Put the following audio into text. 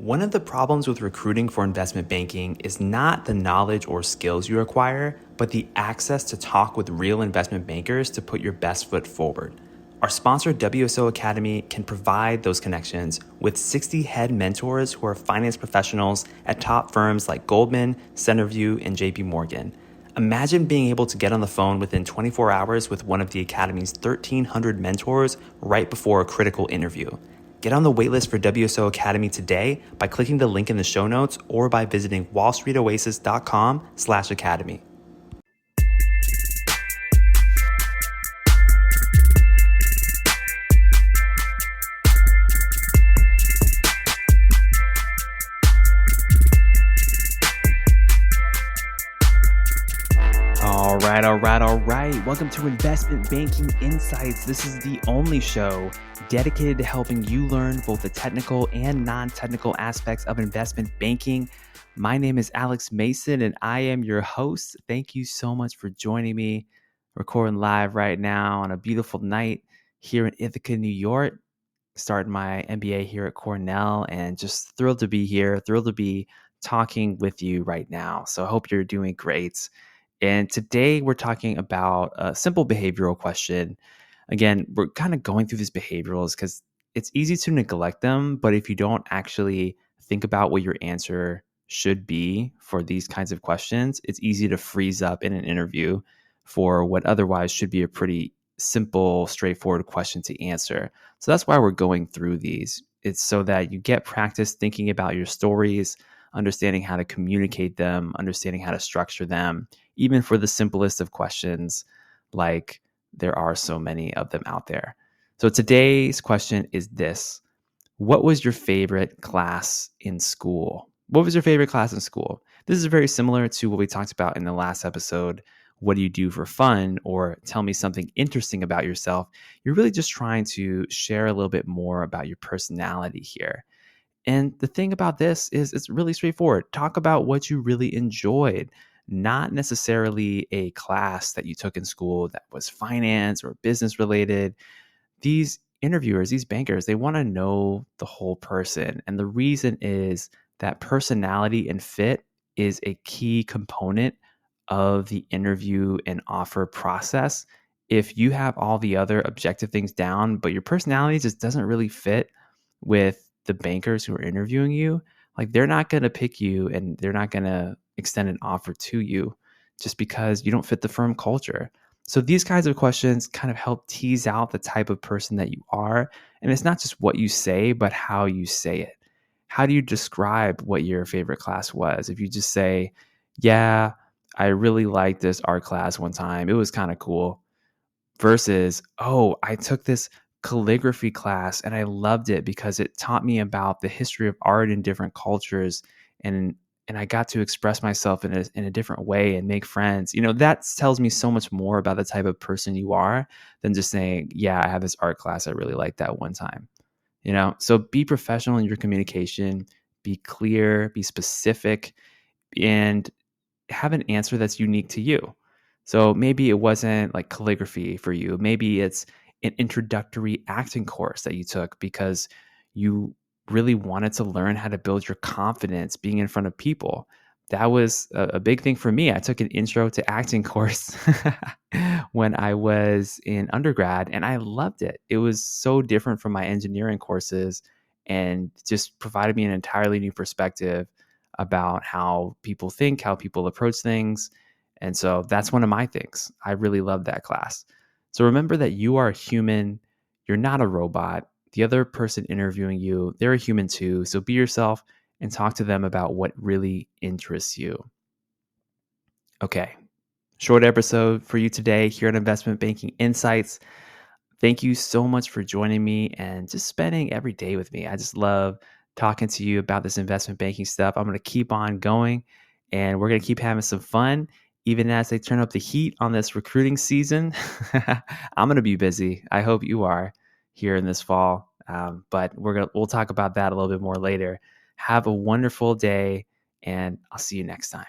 One of the problems with recruiting for investment banking is not the knowledge or skills you acquire, but the access to talk with real investment bankers to put your best foot forward. Our sponsor, WSO Academy, can provide those connections with 60 head mentors who are finance professionals at top firms like Goldman, Centerview, and JP Morgan. Imagine being able to get on the phone within 24 hours with one of the Academy's 1,300 mentors right before a critical interview. Get on the waitlist for WSO Academy today by clicking the link in the show notes or by visiting wallstreetoasis.com/academy. All right. Welcome to Investment Banking Insights. This is the only show dedicated to helping you learn both the technical and non-technical aspects of investment banking. My name is Alex Mason, and I am your host. Thank you so much for joining me. Recording live right now on a beautiful night here in Ithaca, New York. Starting my MBA here at Cornell, and just thrilled to be here, thrilled to be talking with you right now. So I hope you're doing great. And today we're talking about a simple behavioral question. Again, we're kind of going through these behaviorals because it's easy to neglect them, but if you don't actually think about what your answer should be for these kinds of questions, it's easy to freeze up in an interview for what otherwise should be a pretty simple, straightforward question to answer. So that's why we're going through these. It's so that you get practice thinking about your stories, understanding how to communicate them, understanding how to structure them, even for the simplest of questions, like there are so many of them out there. So today's question is this: what was your favorite class in school? What was your favorite class in school? This is very similar to what we talked about in the last episode. What do you do for fun? Or tell me something interesting about yourself. You're really just trying to share a little bit more about your personality here. And the thing about this is it's really straightforward. Talk about what you really enjoyed, not necessarily a class that you took in school that was finance or business related. These interviewers, these bankers, they want to know the whole person. And the reason is that personality and fit is a key component of the interview and offer process. If you have all the other objective things down, but your personality just doesn't really fit with the bankers who are interviewing you, like they're not going to pick you and they're not going to extend an offer to you just because you don't fit the firm culture. So these kinds of questions kind of help tease out the type of person that you are. And it's not just what you say, but how you say it. How do you describe what your favorite class was? If you just say, yeah, I really liked this art class one time, it was kind of cool, versus, oh, I took this calligraphy class and I loved it because it taught me about the history of art in different cultures, and I got to express myself in a different way and make friends. That tells me so much more about the type of person you are than just saying, yeah, I have this art class, I really liked that one time. So be professional in your communication, be clear, be specific, and have an answer that's unique to you. So maybe it wasn't like calligraphy for you. Maybe it's an introductory acting course that you took because you really wanted to learn how to build your confidence being in front of people. That was a big thing for me. I took an intro to acting course when I was in undergrad, and I loved it. It was so different from my engineering courses and just provided me an entirely new perspective about how people think, how people approach things. And so that's one of my things. I really love that class. So remember that you are a human. You're not a robot. The other person interviewing you, they're a human too. So be yourself and talk to them about what really interests you. Okay, short episode for you today here at Investment Banking Insights. Thank you so much for joining me and just spending every day with me. I just love talking to you about this investment banking stuff. I'm going to keep on going, and we're going to keep having some fun, even as they turn up the heat on this recruiting season. I'm going to be busy. I hope you are here in this fall. But we'll talk about that a little bit more later. Have a wonderful day, and I'll see you next time.